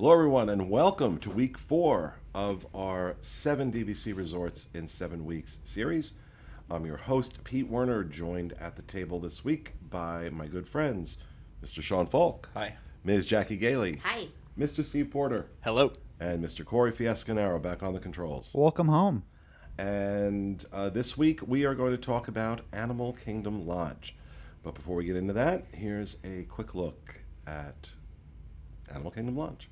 Hello, everyone, and welcome to week 4 of our 7 DVC Resorts in 7 Weeks series. I'm your host, Pete Werner, joined at the table this week by my good friends, Mr. Sean Falk. Hi. Ms. Jackie Gailey. Hi. Mr. Steve Porter. Hello. And Mr. Corey Fiascanaro back on the controls. Welcome home. And this week we are going to talk about Animal Kingdom Lodge. But before we get into that, here's a quick look at Animal Kingdom Lodge.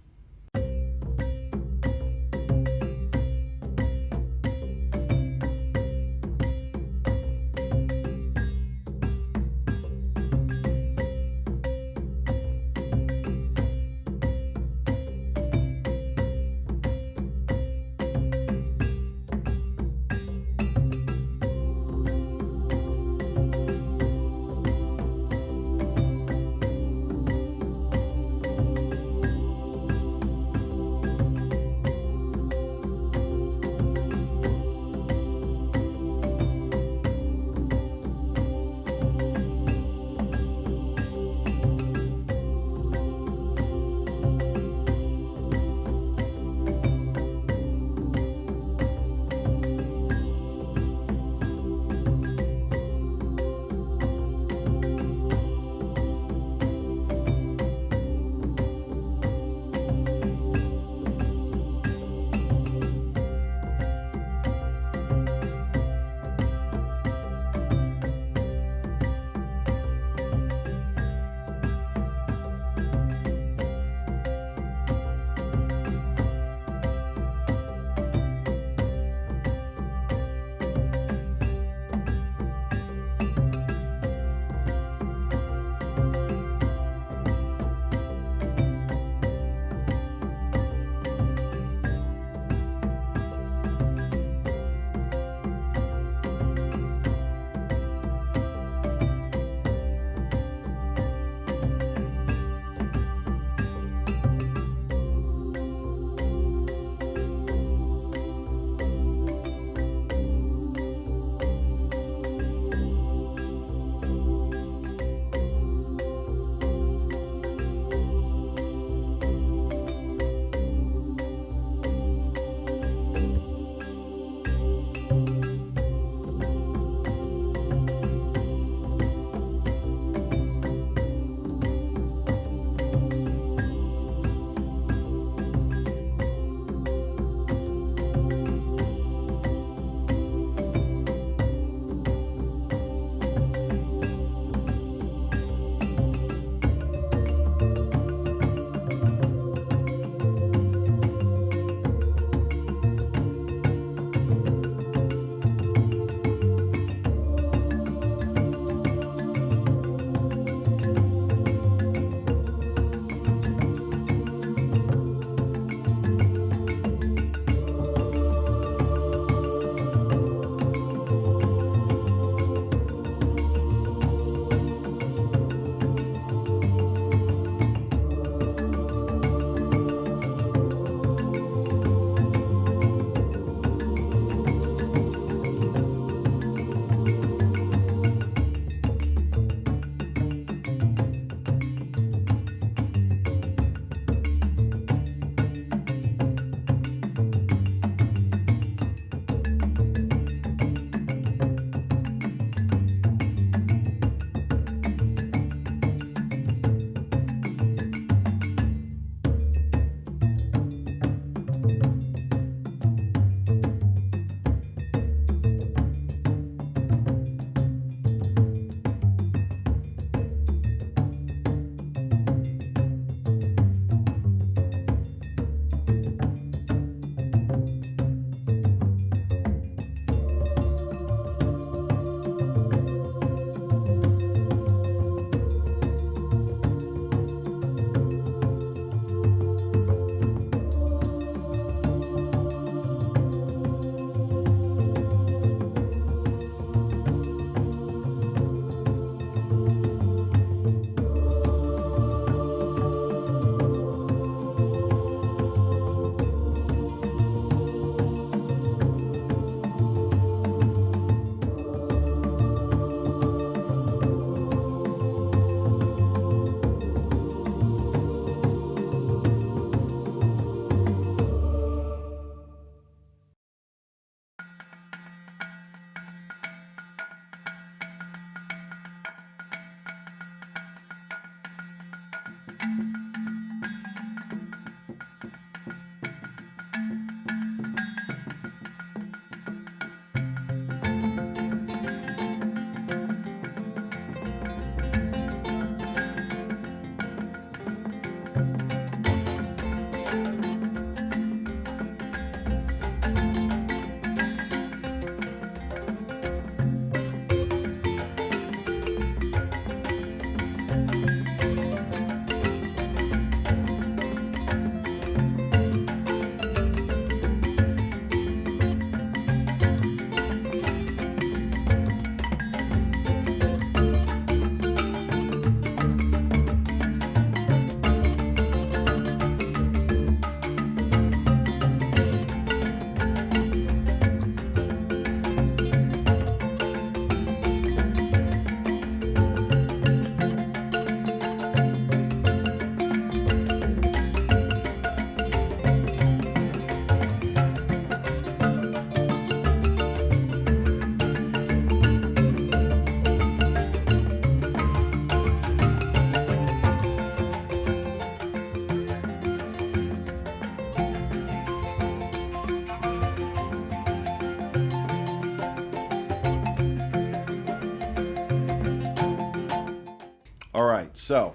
All right, so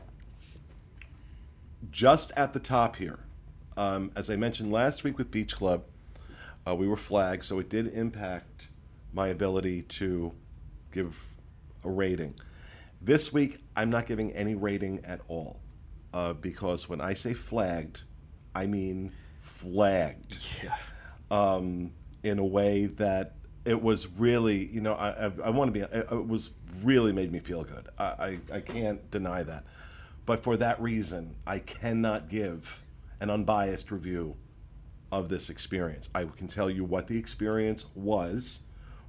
just at the top here, as I mentioned last week with Beach Club, we were flagged, so it did impact my ability to give a rating. This week, I'm not giving any rating at all, because when I say flagged, I mean flagged. Yeah. In a way that it was really, I want to be, it was really made me feel good. I can't deny that. But for that reason, I cannot give an unbiased review of this experience. I can tell you what the experience was,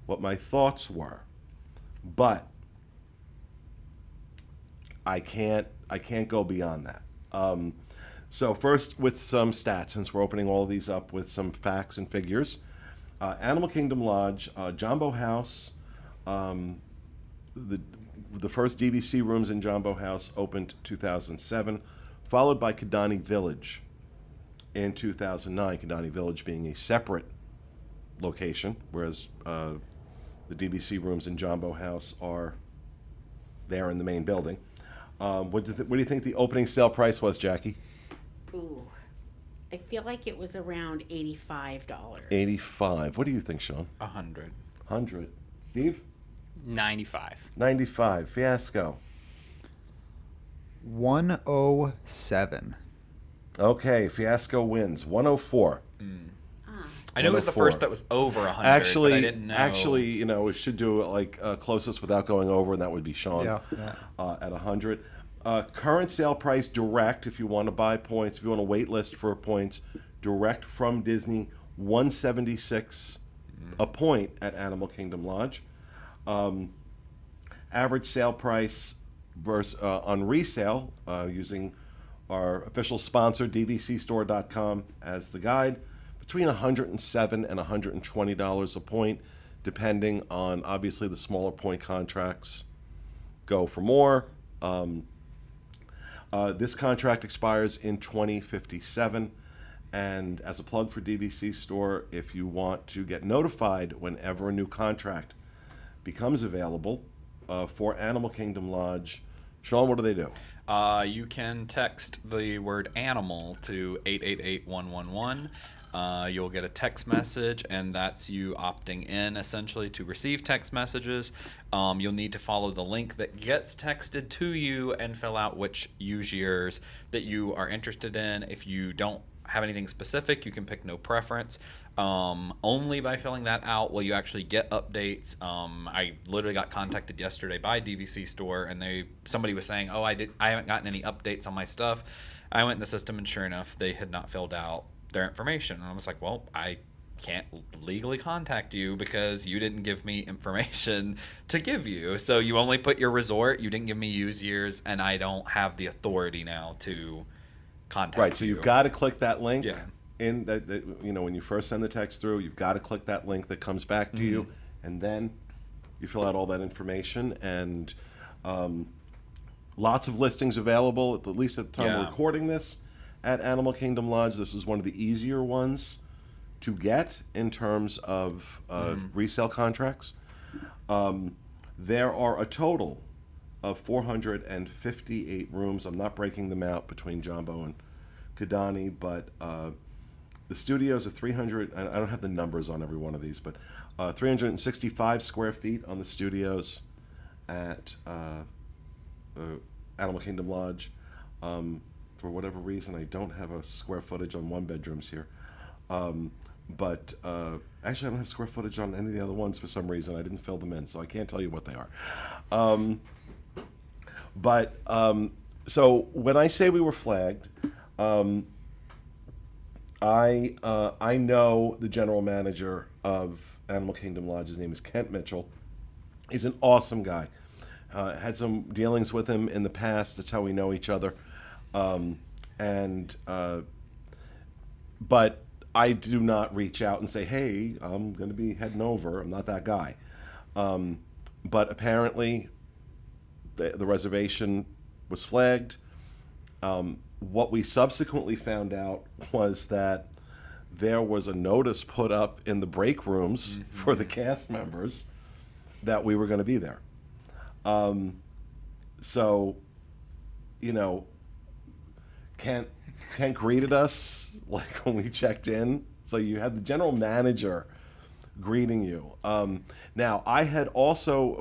what my thoughts were, but I can't go beyond that. So first, with some stats, since we're opening all of these up with some facts and figures. Animal Kingdom Lodge, Jambo House, the first DVC rooms in Jambo House opened 2007, followed by Kidani Village in 2009. Kidani Village being a separate location, whereas the DVC rooms in Jambo House are there in the main building. What do you think the opening sale price was, Jackie? Ooh, I feel like it was around $85. 85. What do you think, Sean? 100. 100. Steve? 95. 95. Fiasco. 107. Okay, Fiasco wins. 104. I knew it was the 104. first that was over 100, but I didn't know. Actually, we should do it like closest without going over, and that would be Sean. Yeah. At 100. Current sale price direct, if you want to buy points, if you want to wait list for points, direct from Disney, $176 a point at Animal Kingdom Lodge. Average sale price versus on resale, using our official sponsor, dvcstore.com, as the guide, between $107 and $120 a point, depending on, obviously, the smaller point contracts go for more. This contract expires in 2057. And as a plug for DVC Store, if you want to get notified whenever a new contract becomes available for Animal Kingdom Lodge, Sean, what do they do? You can text the word animal to 888-111. You'll get a text message, and that's you opting in, essentially, to receive text messages. You'll need to follow the link that gets texted to you and fill out which use years that you are interested in. If you don't have anything specific, you can pick no preference. Only by filling that out will you actually get updates. I literally got contacted yesterday by DVC Store, and somebody was saying, I haven't gotten any updates on my stuff. I went in the system, and sure enough, they had not filled out their information. And I was like, well, I can't legally contact you because you didn't give me information to give you. So you only put your resort, you didn't give me use years, and I don't have the authority now to contact you. Right, so you've got to click that link. Yeah. In that, when you first send the text through, you've got to click that link that comes back to you, and then you fill out all that information. And lots of listings available, at least at the time we're recording this, at Animal Kingdom Lodge. This is one of the easier ones to get in terms of resale contracts. There are a total of 458 rooms. I'm not breaking them out between Jambo and Kidani, but the studios are 300. I don't have the numbers on every one of these, but 365 square feet on the studios at Animal Kingdom Lodge. For whatever reason, I don't have a square footage on one bedrooms here. But actually, I don't have square footage on any of the other ones for some reason. I didn't fill them in, so I can't tell you what they are. So when I say we were flagged, I know the general manager of Animal Kingdom Lodge. His name is Kent Mitchell. He's an awesome guy. Had some dealings with him in the past. That's how we know each other. But I do not reach out and say, hey, I'm going to be heading over. I'm not that guy. But apparently the reservation was flagged. What we subsequently found out was that there was a notice put up in the break rooms for the cast members that we were going to be there. So, you know, Kent greeted us like when we checked in. So you had the general manager greeting you. Now,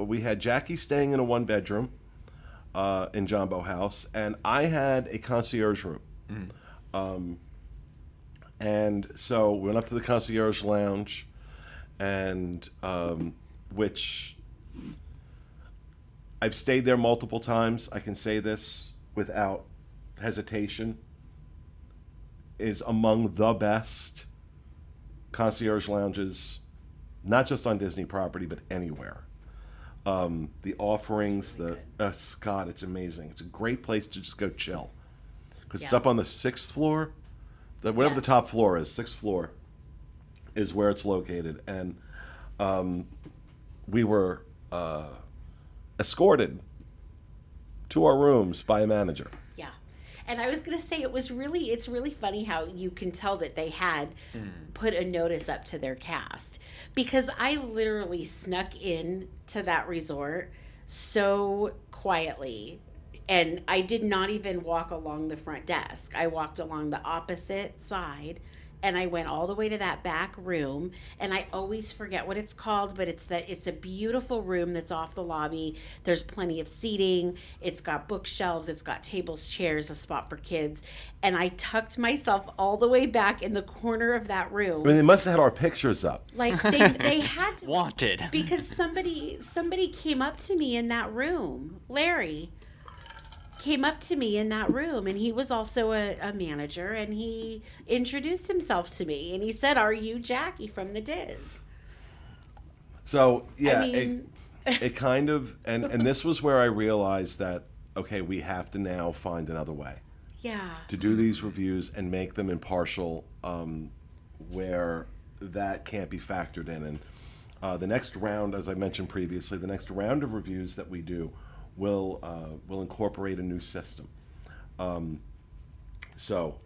we had Jackie staying in a one bedroom in Jumbo House, and I had a concierge room. And so we went up to the concierge lounge, and which I've stayed there multiple times. I can say this without hesitation, is among the best concierge lounges, not just on Disney property, but anywhere. The offerings, Scott, it's amazing. It's a great place to just go chill. Because it's up on the 6th floor. Whatever the top floor is, 6th floor is where it's located. And we were escorted to our rooms by a manager. Yeah. And I was going to say, it's really funny how you can tell that they had put a notice up to their cast, because I literally snuck in to that resort so quietly, and I did not even walk along the front desk. I walked along the opposite side, and I went all the way to that back room, and I always forget what it's called, but it's a beautiful room that's off the lobby. There's plenty of seating. It's got bookshelves. It's got tables, chairs, a spot for kids. And I tucked myself all the way back in the corner of that room. I mean, they must have had our pictures up. Like they had to, Wanted. because somebody came up to me in that room. Larry came up to me in that room, and he was also a manager, and he introduced himself to me, and he said, "Are you Jackie from the Diz?" So yeah, I mean, it kind of, and this was where I realized that, okay, we have to now find another way yeah. to do these reviews and make them impartial, where that can't be factored in. And the next round, as I mentioned previously, the next round of reviews that we do will incorporate a new system. And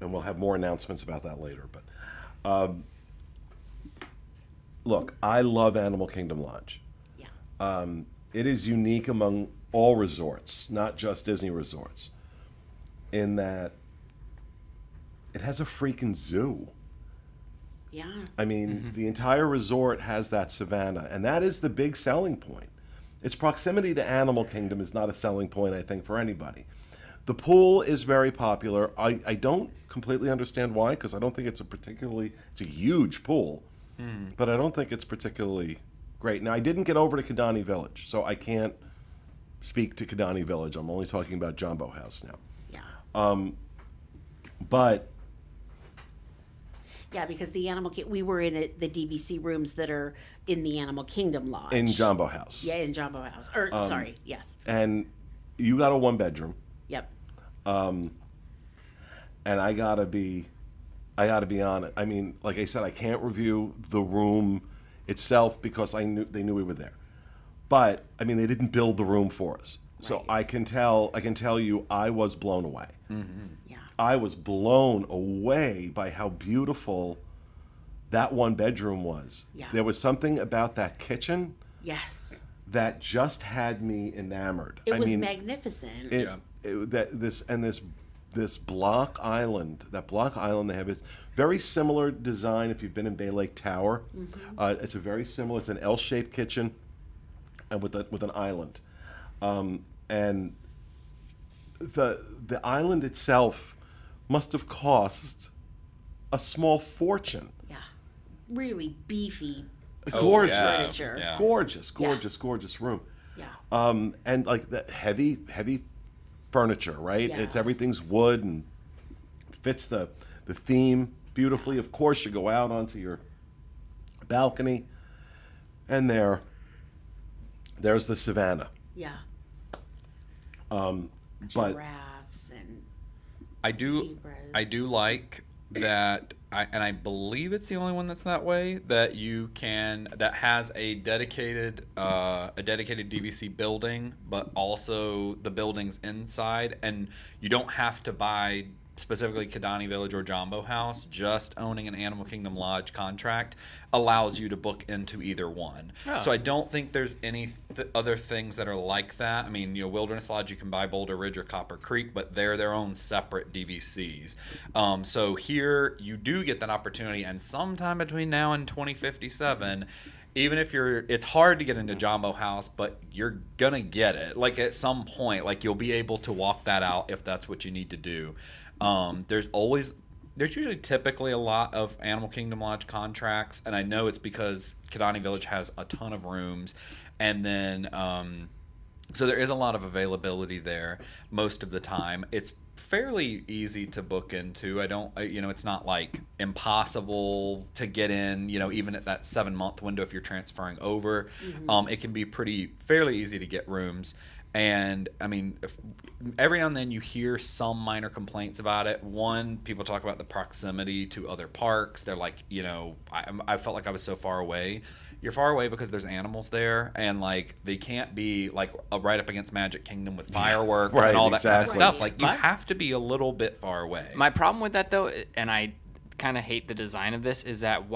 we'll have more announcements about that later. But look, I love Animal Kingdom Lodge. Yeah. It is unique among all resorts, not just Disney resorts, in that it has a freaking zoo. Yeah. I mean, the entire resort has that savannah, and that is the big selling point. Its proximity to Animal Kingdom is not a selling point, I think, for anybody. The pool is very popular. I don't completely understand why, because I don't think it's a huge pool, but I don't think it's particularly great. Now, I didn't get over to Kidani Village, so I can't speak to Kidani Village. I'm only talking about Jumbo House now. Yeah. But Yeah, because we were in the DVC rooms that are in the Animal Kingdom Lodge. in Jumbo House. Yeah, in Jumbo House. Sorry, yes. And you got a one bedroom. Yep. And I gotta be on it. I mean, like I said, I can't review the room itself because they knew we were there. But I mean, they didn't build the room for us, so Right. I can tell you, I was blown away. Yeah. I was blown away by how beautiful that one bedroom was. Yeah. There was something about that kitchen Yes. that just had me enamored. It I was mean, magnificent. this this block island. That block island they have is very similar design. If you've been in Bay Lake Tower, it's a very similar. It's an L-shaped kitchen, and with an island, and the island itself must have cost a small fortune. Yeah. Really beefy. Gorgeous, furniture. Yeah. gorgeous room. Yeah. And like the heavy furniture, right? It's Yes. everything's wood and fits the theme beautifully. Of course, you go out onto your balcony, and there's the savannah. Yeah. But Giraffes and I do zebras. like that, I believe it's the only one that's that way, that has a dedicated DVC building, but also the buildings inside, and you don't have to buy specifically Kidani Village or Jumbo House. Just owning an Animal Kingdom Lodge contract allows you to book into either one. Oh. So I don't think there's any other things that are like that. I mean, Wilderness Lodge, you can buy Boulder Ridge or Copper Creek, but they're their own separate DVCs. So here you do get that opportunity, and sometime between now and 2057, even if it's hard to get into Jumbo House, but you're gonna get it. Like at some point, like you'll be able to walk that out if that's what you need to do. There's usually typically a lot of Animal Kingdom Lodge contracts, and I know it's because Kidani Village has a ton of rooms, and then so there is a lot of availability there most of the time. It's fairly easy to book into. It's not like impossible to get in, even at that 7-month window if you're transferring over. It can be fairly easy to get rooms. And I mean, every now and then you hear some minor complaints about it. One, people talk about the proximity to other parks. They're like, I felt like I was so far away. You're far away because there's animals there, and like they can't be like right up against Magic Kingdom with fireworks Right, and all that kind of exactly. stuff. Like you My- have to be a little bit far away. My problem with that, though, and I kind of hate the design of this, is that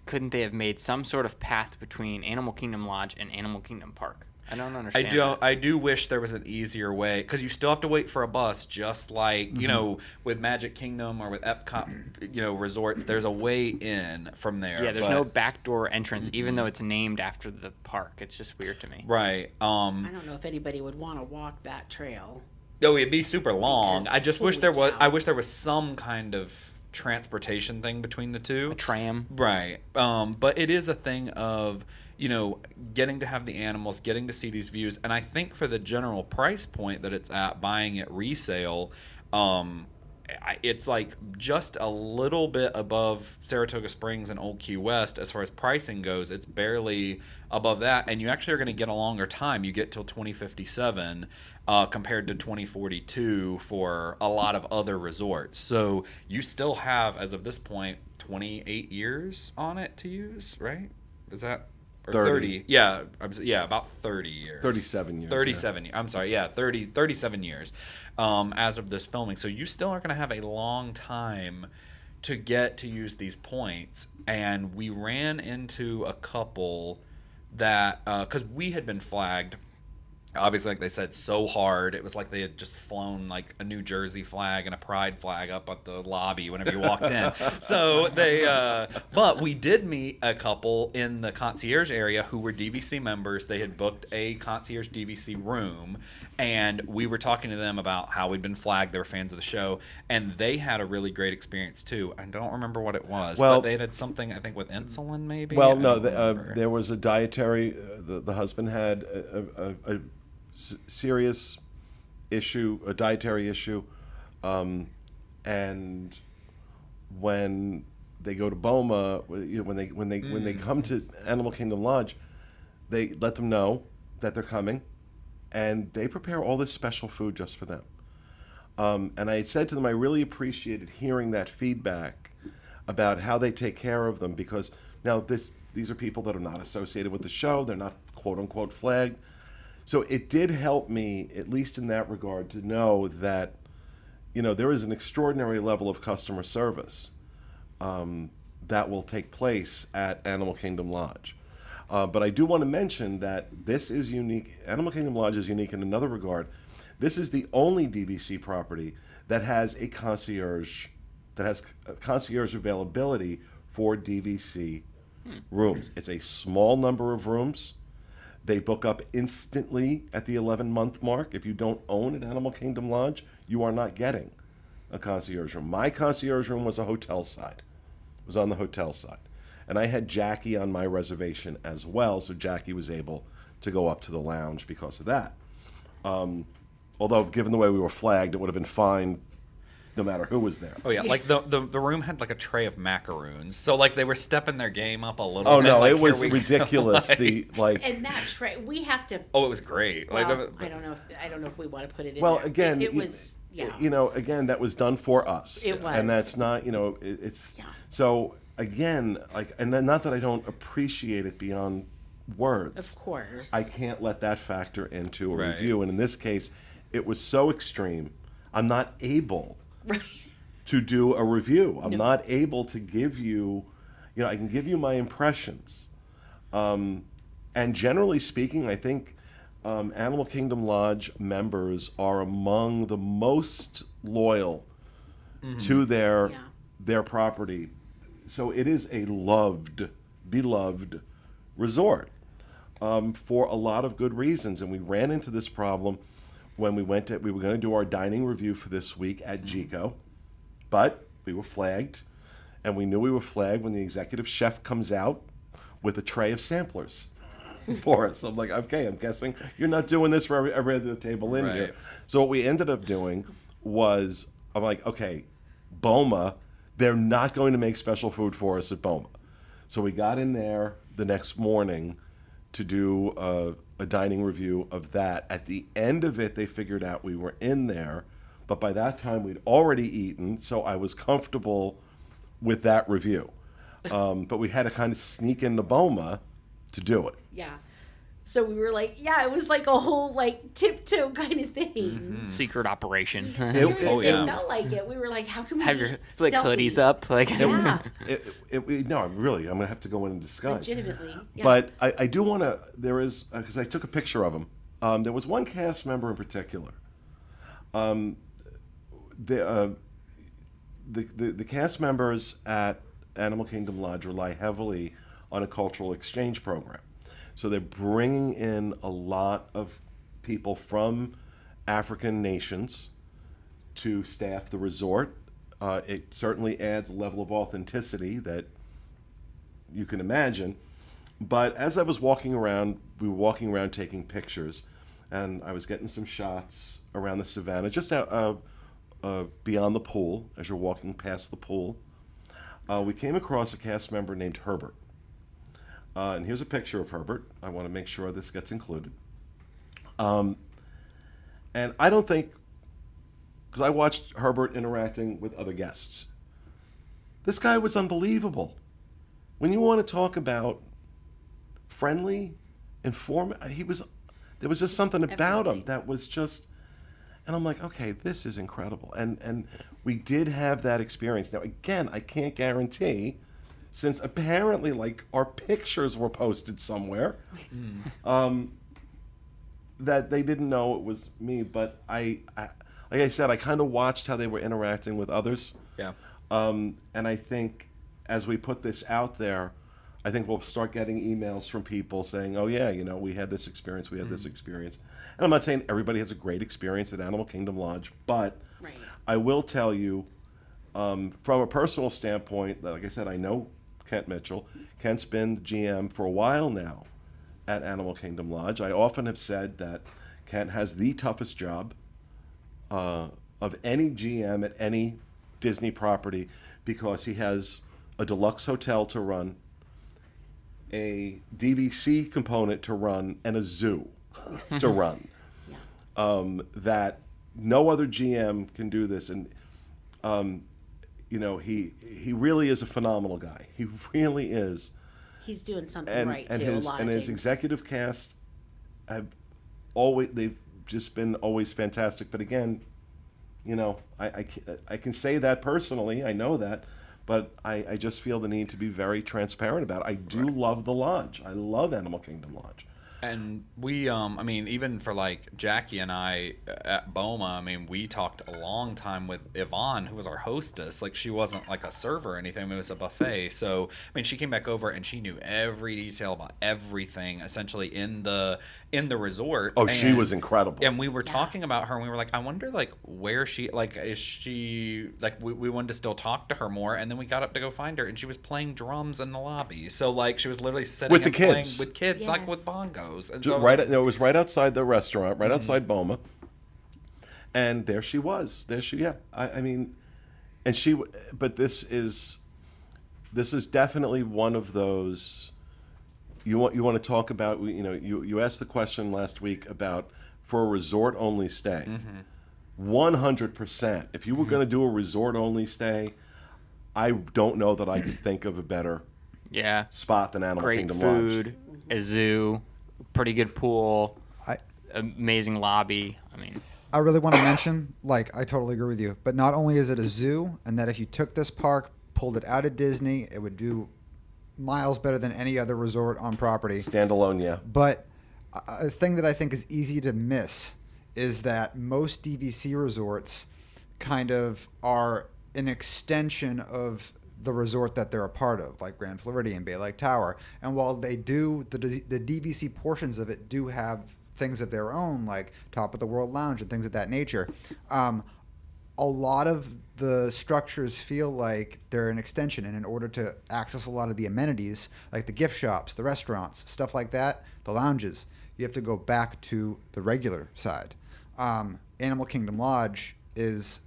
couldn't they have made some sort of path between Animal Kingdom Lodge and Animal Kingdom Park? I don't understand. that. I do wish there was an easier way, because you still have to wait for a bus, just like with Magic Kingdom or with Epcot, resorts. There's a way in from there. Yeah, there's but- no backdoor entrance, even though it's named after the park. It's just weird to me. right. I don't know if anybody would want to walk that trail. Oh, it'd be super long. Because I just wish holy there was. cow. I wish there was some kind of transportation thing between the two. A tram. Right. But it is a thing of, getting to have the animals, getting to see these views. And I think for the general price point that it's at, buying it resale, it's like just a little bit above Saratoga Springs and Old Key West as far as pricing goes. It's barely above that. And you actually are going to get a longer time. You get till 2057 compared to 2042 for a lot of other resorts. So you still have, as of this point, 28 years on it to use, right? Is that... Or 30. Yeah, about 30 years. 37 years. 37 years. I'm sorry, 37 years as of this filming. So you still are going to have a long time to get to use these points. And we ran into a couple that, because we had been flagged, obviously, like they said, so hard. It was like they had just flown like a New Jersey flag and a Pride flag up at the lobby whenever you walked in. So but we did meet a couple in the concierge area who were DVC members. They had booked a concierge DVC room, and we were talking to them about how we'd been flagged. They were fans of the show, and they had a really great experience too. I don't remember what it was, Well- but they had something, I think, with insulin maybe. Well, I no, don't remember. there was a dietary. The husband had a serious issue, a dietary issue, and when they go to BOMA, when they come to Animal Kingdom Lodge, they let them know that they're coming, and they prepare all this special food just for them. And I said to them, I really appreciated hearing that feedback about how they take care of them, because now these are people that are not associated with the show. They're not quote unquote flagged. So it did help me, at least in that regard, to know that, there is an extraordinary level of customer service that will take place at Animal Kingdom Lodge. But I do want to mention that this is unique. Animal Kingdom Lodge is unique in another regard. This is the only DVC property that has a concierge availability for DVC rooms. It's a small number of rooms. They book up instantly at the 11-month mark. If you don't own an Animal Kingdom Lodge, you are not getting a concierge room. My concierge room was a hotel side. It was on the hotel side. And I had Jackie on my reservation as well, so Jackie was able to go up to the lounge because of that. Although, given the way we were flagged, it would have been fine no matter who was there. Oh yeah, like the room had like a tray of macaroons, so like they were stepping their game up a little. Oh bit. no, like, it was here we go, ridiculous. like- And that tray, we have to. oh, it was great. Well, Like, I don't know if we want to put it in. Well, there. again, it was. Yeah. Again, that was done for us. It was. And that's not, it's Yeah. so again, like, and then not that I don't appreciate it beyond words. Of course. I can't let that factor into a Right. review. And in this case, it was so extreme. I'm not able Right. to do a review. I'm not able to give you, I can give you my impressions. And generally speaking, I think Animal Kingdom Lodge members are among the most loyal to their property. So it is a beloved resort for a lot of good reasons. And we ran into this problem when we were going to do our dining review for this week at GECO, but we were flagged, and we knew we were flagged when the executive chef comes out with a tray of samplers for us. I'm like, okay, I'm guessing you're not doing this for every other table in here. Right. So what we ended up doing was, I'm like, okay, Boma, they're not going to make special food for us at Boma. So we got in there the next morning to do a dining review of that. At the end of it, they figured out we were in there, but by that time we'd already eaten, so I was comfortable with that review. But we had to kind of sneak into Boma to do it. Yeah. So we were like, it was like a whole like tiptoe kind of thing. Secret operation. Seriously, Oh, yeah. It felt like it. We were like, how can we Have your be like stealthy? hoodies up, like Yeah, No, really, I'm going to have to go in and disguise. legitimately. Yeah. But I do want to, there is, because I took a picture of him. There was one cast member in particular. The cast members at Animal Kingdom Lodge rely heavily on a cultural exchange program. So they're bringing in a lot of people from African nations to staff the resort. It certainly adds a level of authenticity that you can imagine. But as I was walking around, we were walking around taking pictures, and I was getting some shots around the savannah, just beyond the pool, as you're walking past the pool. We came across a cast member named Herbert. And here's a picture of Herbert. I want to make sure this gets included. And I don't think, because I watched Herbert interacting with other guests, this guy was unbelievable. When you want to talk about friendly, informative, there was just something about him Everything. that was just, and I'm like, okay, this is incredible. And we did have that experience. Now, again, I can't guarantee, since apparently, like, our pictures were posted somewhere, that they didn't know it was me. But I like I said, I kind of watched how they were interacting with others. yeah. And I think as we put this out there, I think we'll start getting emails from people saying, oh, yeah, we had this experience, we had this experience. And I'm not saying everybody has a great experience at Animal Kingdom Lodge, but Right. I will tell you, from a personal standpoint, like I said, I know Kent Mitchell. Kent's been the GM for a while now at Animal Kingdom Lodge. I often have said that Kent has the toughest job of any GM at any Disney property, because he has a deluxe hotel to run, a DVC component to run, and a zoo to run. That no other GM can do this. And he really is a phenomenal guy. He really is. He's doing something And right and too. his a lot and of his things. executive cast they've just been always fantastic. But again, I can say that personally. I know that, but I just feel the need to be very transparent about it. I do love the lodge. I love Animal Kingdom Lodge. And we, I mean, even for like Jackie and I at Boma, I mean, we talked a long time with Yvonne, who was our hostess. Like, she wasn't like a server or anything, it was a buffet. So, I mean, she came back over and she knew every detail about everything essentially in the resort. Oh, she And- was incredible. And we were talking about her and we were like, I wonder like where she, like, is she, like, we wanted to still talk to her more. And then we got up to go find her and she was playing drums in the lobby. So, like, she was literally sitting With the and playing kids. with kids, like Yes. with bongos. And Just so I was right, like, it was right outside the restaurant, right outside Boma, and there she was. There she, yeah. I mean, and she. But this is definitely one of those. You want to talk about? You asked the question last week about for a resort only stay. 100%. If you were going to do a resort only stay, I don't know that I could think of a better Yeah. spot than Animal Great Kingdom food, Lodge. a zoo, pretty good pool, I amazing lobby. I mean, I really want to mention, like, I totally agree with you. But not only is it a zoo, and that if you took this park, pulled it out of Disney, it would do miles better than any other resort on property. Standalone, yeah. But a thing that I think is easy to miss is that most DVC resorts kind of are an extension of the resort that they're a part of, like Grand Floridian, Bay Lake Tower. And while they do, the DVC portions of it do have things of their own, like Top of the World Lounge and things of that nature. A lot of the structures feel like they're an extension, and in order to access a lot of the amenities, like the gift shops, the restaurants, stuff like that, the lounges, you have to go back to the regular side. Animal Kingdom Lodge is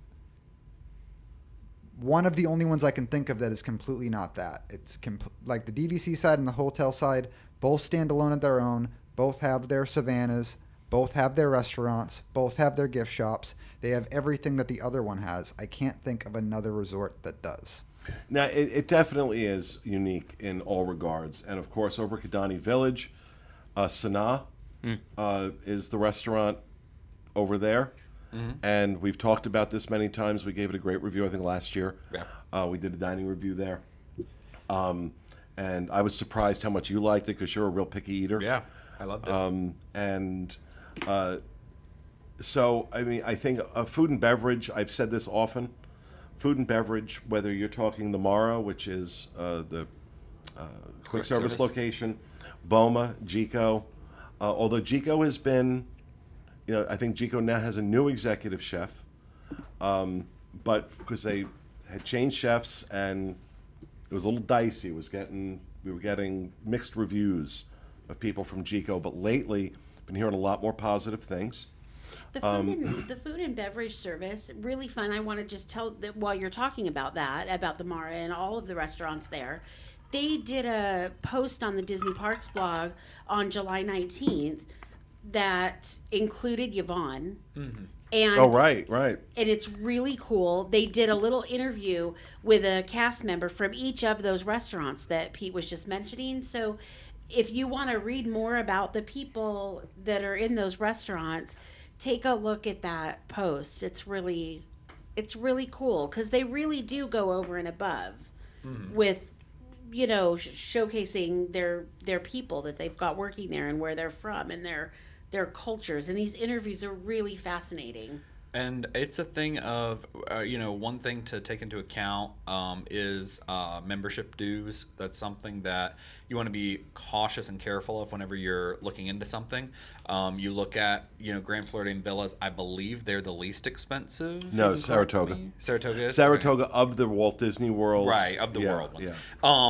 one of the only ones I can think of that is completely not that. It's like the DVC side and the hotel side both stand alone at their own, both have their savannas, both have their restaurants, both have their gift shops. They have everything that the other one has. I can't think of another resort that does. Now, it definitely is unique in all regards. And of course, over Kidani Village, Sanaa is the restaurant over there. And we've talked about this many times. We gave it a great review, I think, last year. Yeah. We did a dining review there. And I was surprised how much you liked it because you're a real picky eater. yeah, I loved it. So, I mean, I think food and beverage, I've said this often, food and beverage, whether you're talking the Mara, which is the quick service service. location, Boma, Jico, although Jico has been, I think Jico now has a new executive chef, but because they had changed chefs and it was a little dicey. We were getting mixed reviews of people from Jico, but lately been hearing a lot more positive things. The food and beverage service, really fun. I want to just tell that while you're talking about that, about the Mara and all of the restaurants there, they did a post on the Disney Parks blog on July 19th that included Yvonne. And Oh, right. and it's really cool. They did a little interview with a cast member from each of those restaurants that Pete was just mentioning. So if you want to read more about the people that are in those restaurants, take a look at that post. It's really cool because they really do go over and above with showcasing their people that they've got working there and where they're from and their cultures. And these interviews are really fascinating. And it's a thing of, one thing to take into account is membership dues. That's something that you want to be cautious and careful of whenever you're looking into something. You look at, Grand Floridian Villas. I believe they're the least expensive. No, If you correct Saratoga. me. Saratoga is? Saratoga of the Walt Disney World. Right, of the world ones. Yeah.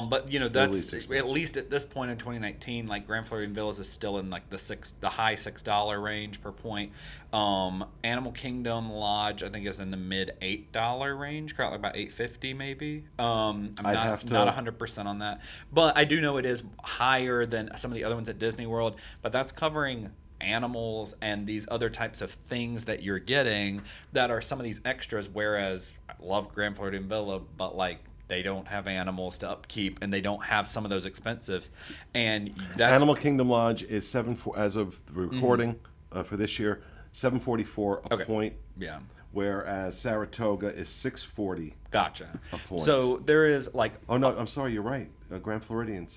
But least that's expensive. at least at this point in 2019, like Grand Floridian Villas is still in like the high $6 range per point. Animal Kingdom Lodge, I think, is in the mid $8 range, probably about $8.50 maybe. I'm not 100% on that, but I do know it is higher than some of the other ones at Disney World. But that's covering animals and these other types of things that you're getting that are some of these extras. Whereas I love Grand Floridian Villa, but like they don't have animals to upkeep and they don't have some of those expensives. And that's Animal Kingdom Lodge is as of the recording for this year, $744 a point. Yeah. Whereas Saratoga is $640. Gotcha. A point. So there is like Oh no, I'm sorry, you're right. Grand Floridian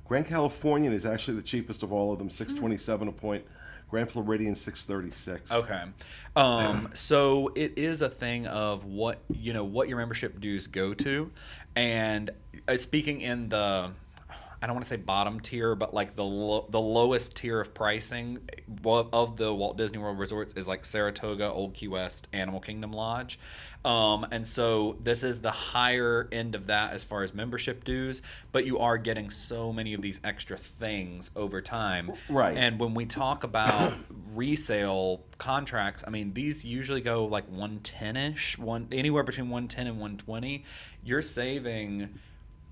Grand Californian is actually the cheapest of all of them, $627 a point. Grand Floridian $636. Okay. So it is a thing of what your membership dues go to, and speaking in the, I don't want to say bottom tier, but like the lowest tier of pricing of the Walt Disney World resorts is like Saratoga, Old Key West, Animal Kingdom Lodge. And so this is the higher end of that as far as membership dues, but you are getting so many of these extra things over time. Right. And when we talk about resale contracts, I mean, these usually go like 110-ish, anywhere between 110 and 120. You're saving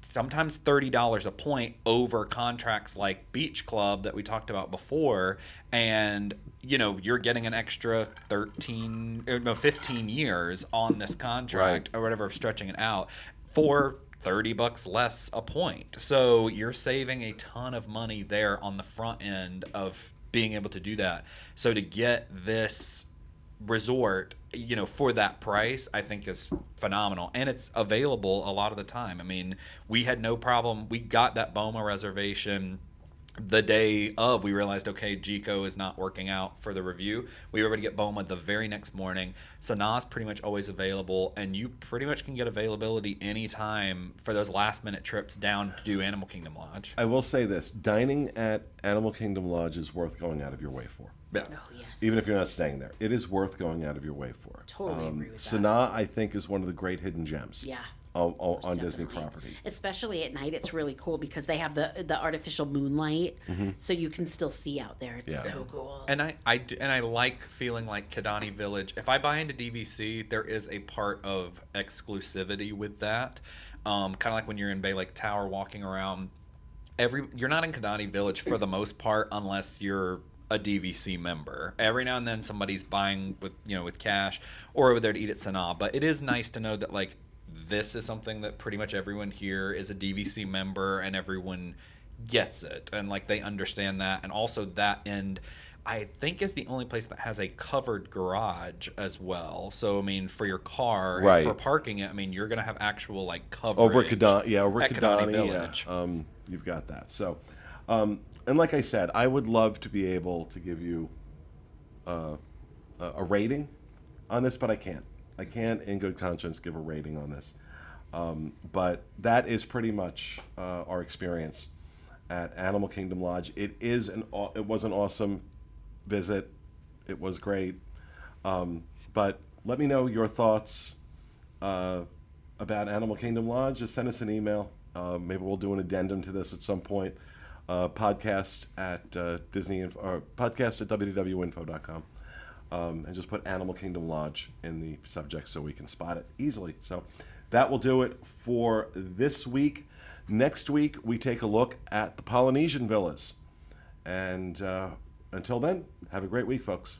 sometimes $30 a point over contracts like Beach Club that we talked about before, and you're getting an extra 15 years on this contract, or whatever, stretching it out for $30 less a point. So you're saving a ton of money there on the front end of being able to do that. So to get this resort for that price, I think is phenomenal, and it's available a lot of the time. I mean, we had no problem. We got that BOMA reservation the day of. We realized, okay, GECO is not working out for the review. We were able to get BOMA the very next morning. Sanaa's pretty much always available, and you pretty much can get availability anytime for those last minute trips down to do Animal Kingdom Lodge. I will say this, dining at Animal Kingdom Lodge is worth going out of your way for. Yeah. Oh, yes. Even if you're not staying there, it is worth going out of your way for. Totally agree with that. Sanaa, I think, is one of the great hidden gems. Yeah. On Disney Definitely. property. Especially at night, it's really cool because they have the artificial moonlight, Mm-hmm. so you can still see out there. It's Yeah. so cool. And I like feeling like Kidani Village. If I buy into DVC, there is a part of exclusivity with that. Kind of like when you're in Bay Lake Tower walking around. You're not in Kidani Village for the most part unless you're a DVC member. Every now and then somebody's buying with cash or over there to eat at Sanaa. But it is nice to know that like this is something that pretty much everyone here is a DVC member, and everyone gets it, and like they understand that. And also that end, I think, is the only place that has a covered garage as well. So I mean, for your car, Right. for parking it, I mean, you're gonna have actual like coverage Over Kidani, over at Kidani, Village. yeah. You've got that. So, and like I said, I would love to be able to give you a rating on this, but I can't. I can't, in good conscience, give a rating on this. But that is pretty much our experience at Animal Kingdom Lodge. It was an awesome visit. It was great. But let me know your thoughts about Animal Kingdom Lodge. Just send us an email. Maybe we'll do an addendum to this at some point. Podcast at podcast at www.info.com. And just put Animal Kingdom Lodge in the subject so we can spot it easily. So that will do it for this week. Next week, we take a look at the Polynesian villas. And until then, have a great week, folks.